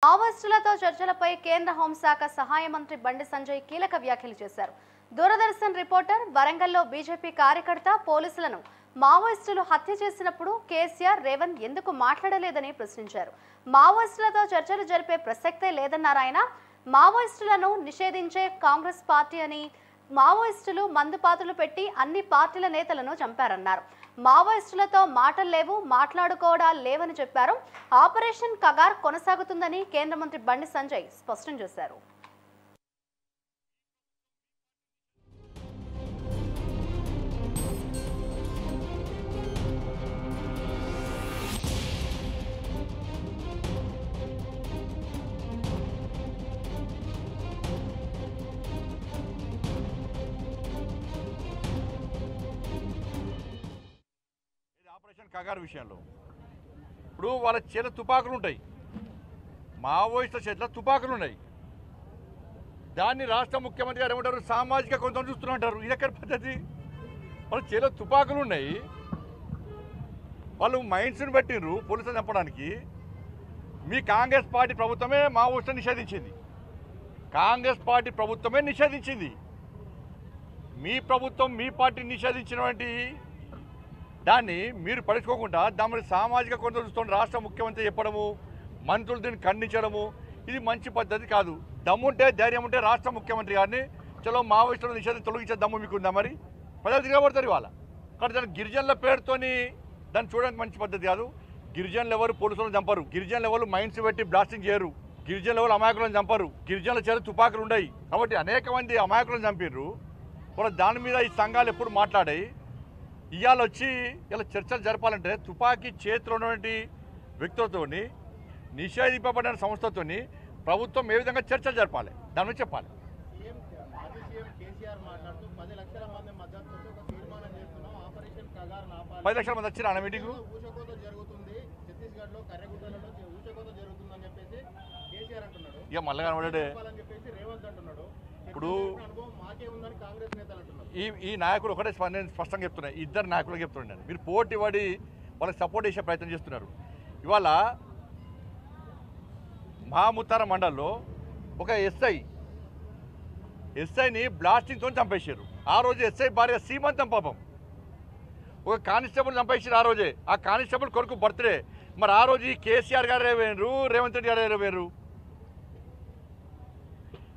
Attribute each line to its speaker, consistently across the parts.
Speaker 1: మావోయిస్టులతో చర్చలపై కేంద్ర హోంశాఖ సహాయ మంత్రి బండి సంజయ్ కీలక వ్యాఖ్యలు చేశారు. దూరదర్శన్ రిపోర్టర్ వరంగల్లో బీజేపీ కార్యకర్త పోలీసులను మావోయిస్టులు హత్య చేసినప్పుడు కేసీఆర్ రేవంత్ ఎందుకు మాట్లాడలేదని ప్రశ్నించారు. మావోయిస్టులతో చర్చలు జరిపే ప్రసక్తే లేదన్నారు ఆయన. మావోయిస్టులను నిషేధించే కాంగ్రెస్ పార్టీ అని మావోయిస్టులు మందుపాత్రలు పెట్టి అన్ని పార్టీల నేతలను చంపారన్నారు. మావోయిస్టులతో మాటలు లేవు, మాట్లాడుకోవడాలు లేవని చెప్పారు. ఆపరేషన్ కగార్ కొనసాగుతుందని కేంద్ర మంత్రి బండి సంజయ్ స్పష్టం చేశారు.
Speaker 2: ఆపరేషన్ కగారు విషయంలో ఇప్పుడు వాళ్ళ చేత తుపాకులు ఉంటాయి, మావోయిస్టుల చేతిలో తుపాకులు ఉన్నాయి. దాన్ని రాష్ట్ర ముఖ్యమంత్రి గారు ఏమంటారు, సామాజిక కొంత చూస్తున్నట్టారు. ఇది ఎక్కడ పద్ధతి? వాళ్ళ చేతిలో తుపాకులు ఉన్నాయి, వాళ్ళు మైండ్స్ని పెట్టిండ్రు పోలీసులు చంపడానికి. మీ కాంగ్రెస్ పార్టీ ప్రభుత్వమే మావోయిస్టులను నిషేధించింది. కాంగ్రెస్ పార్టీ ప్రభుత్వమే నిషేధించింది. మీ ప్రభుత్వం మీ పార్టీని నిషేధించినటువంటి దాన్ని మీరు పడుచుకోకుండా దాని సామాజిక కొంత చూస్తున్న రాష్ట్ర ముఖ్యమంత్రి చెప్పడము, మంత్రులు దీన్ని ఖండించడము, ఇది మంచి పద్ధతి కాదు. దమ్ముంటే ధైర్యం ఉంటే రాష్ట్ర ముఖ్యమంత్రి గారిని చలో మావోయిస్టుల నిషేధం తొలగించే దమ్ము మీకుందా? మరి ప్రజలు తిరగబడతారు ఇవాళ. కానీ దాని గిరిజనుల పేరుతోని దాన్ని చూడడానికి మంచి పద్ధతి కాదు. గిరిజనులు ఎవరు పోలీసులను చంపరు, గిరిజనులు ఎవరు మైండ్స్ పెట్టి బ్లాస్టింగ్ చేయరు, గిరిజనులు ఎవరు అమాయకులను చంపరు, గిరిజనుల చేత తుపాకులు ఉన్నాయి. కాబట్టి అనేక మంది అమాయకులను చంపిర్రు. కూడా దాని మీద ఈ సంఘాలు ఎప్పుడు మాట్లాడాయి. ఇవాళ వచ్చి ఇలా చర్చలు జరపాలంటే తుపాకీ చేతిలో ఉన్నటువంటి వ్యక్తులతో, నిషేధింపబడిన సంస్థతో ప్రభుత్వం ఏ విధంగా చర్చలు జరపాలి దాని గురించి చెప్పాలి. 10 లక్షల మంది వచ్చిన అన్న మీటింగ్ ఇక మళ్ళీ కనబడే. ఇప్పుడు ఈ నాయకులు ఒకటే నేను స్పష్టంగా చెప్తున్నాను, ఇద్దరు నాయకులకు చెప్తున్నాను, మీరు పోటీ పడి వాళ్ళకి సపోర్ట్ చేసే ప్రయత్నం చేస్తున్నారు. ఇవాళ మహాముత్తార మండల్లో ఒక ఎస్ఐని బ్లాస్టింగ్తో చంపేశారు. ఆ రోజు ఎస్ఐ భార్య సీమంతం పాపం. ఒక కానిస్టేబుల్ చంపేసారు ఆ రోజే. ఆ కానిస్టేబుల్ కొడుకు బర్త్డే. మరి ఆ రోజు కేసీఆర్ గారు వేరు, రేవంత్ రెడ్డి గారు వేరు.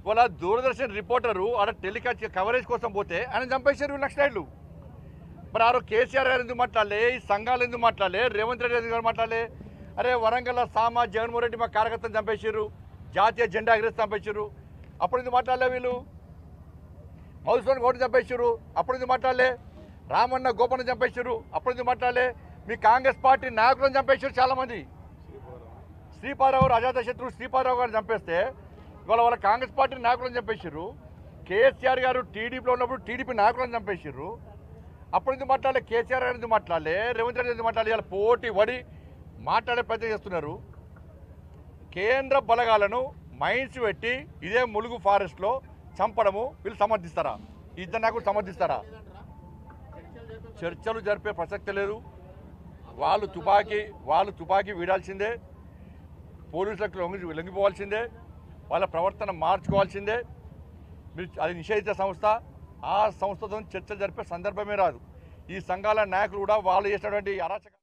Speaker 2: వాళ్ళ దూరదర్శన్ రిపోర్టరు ఆడ టెలికాస్ట్ కవరేజ్ కోసం పోతే ఆయన చంపేశారు నక్సలైట్లు. మరి ఆ రోజు కేసీఆర్ గారు ఎందుకు మాట్లాడలే, ఈ సంఘాలు ఎందుకు మాట్లాడలే, రేవంత్ రెడ్డి ఎందుకు మాట్లాడలే? అరే వరంగల్ జగన్మోహన్ రెడ్డి మా కార్యకర్తను చంపేశారు, జాతీయ జెండా ఎగరేసి చంపేశారు, అప్పుడు ఎందుకు మాట్లాడలే? వీళ్ళు మధుసూదన్ గౌడ్ని చంపేశారు, అప్పుడు ఎందుకు మాట్లాడలే? రామన్న గోపన్న చంపేశారు, అప్పుడు ఎందుకు మాట్లాడలే? మీ కాంగ్రెస్ పార్టీ నాయకులను చంపేశారు చాలామంది. శ్రీపాదరావు గారు అజాత శత్రువు శ్రీపాదరావు గారిని చంపేస్తే ఇవాళ వాళ్ళ కాంగ్రెస్ పార్టీ నాయకులను చంపేశారు. కేసీఆర్ గారు టీడీపీలో ఉన్నప్పుడు టీడీపీ నాయకులను చంపేశారు, అప్పుడు ఎందుకు మాట్లాడలే? కేసీఆర్ గారు ఎందుకు మాట్లాడలే? రేవంత్ రెడ్డి ఎందుకు మాట్లాడలే? ఇలా పోటీ పడి మాట్లాడే ప్రయత్నం చేస్తున్నారు. కేంద్ర బలగాలను మైన్స్ పెట్టి ఇదే ములుగు ఫారెస్ట్లో చంపడము వీళ్ళు సమర్థిస్తారా? ఇద్దరు నాకు సమర్థిస్తారా? చర్చలు జరిపే ప్రసక్తి లేదు. వాళ్ళు తుపాకీ వీడాల్సిందే, పోలీసులకు లొంగిపోవాల్సిందే, వాళ్ళ ప్రవర్తన మార్చుకోవాల్సిందే. మీరు అది నిషేధిత సంస్థ, ఆ సంస్థతో చర్చలు జరిపే సందర్భమే రాదు. ఈ సంఘాల నాయకులు కూడా వాళ్ళు చేసినటువంటి అరాచక